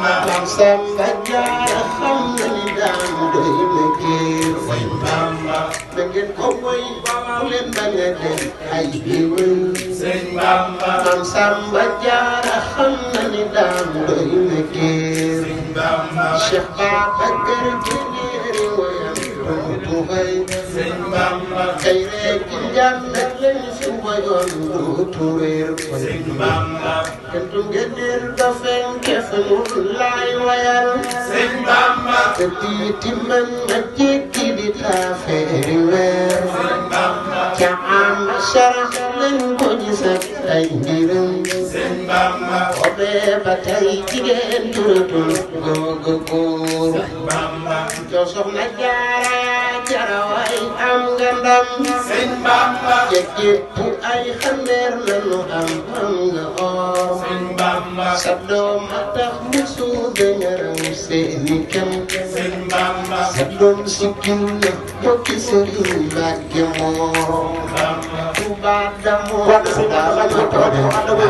Maam Samba Jaara xam na ni daan doy na kër da ngeen ko woy bu leen bañ a dem ay biwël Maam Samba Jaara xam na ni daan doy na kër Cheikh Babacar Jineeri woyam dootu xëy kay rek njàngat lañ fi woyoon dootu réer kentu ngeen da fenke fa mu laay wayal te diiti man ma jekki di taafeeri weer ca am sarax lañ ko gisat ay mbiram obee ba tey jigéen turatul googa góor joo soxna Jaara way am nga ndam jekkipu ay xandeer lanu am nga or sa doom a tax mu suude ñaram seeni kem sa doom si gil na bokki Sëriñ Mbàkke Moor Tuubaa damoo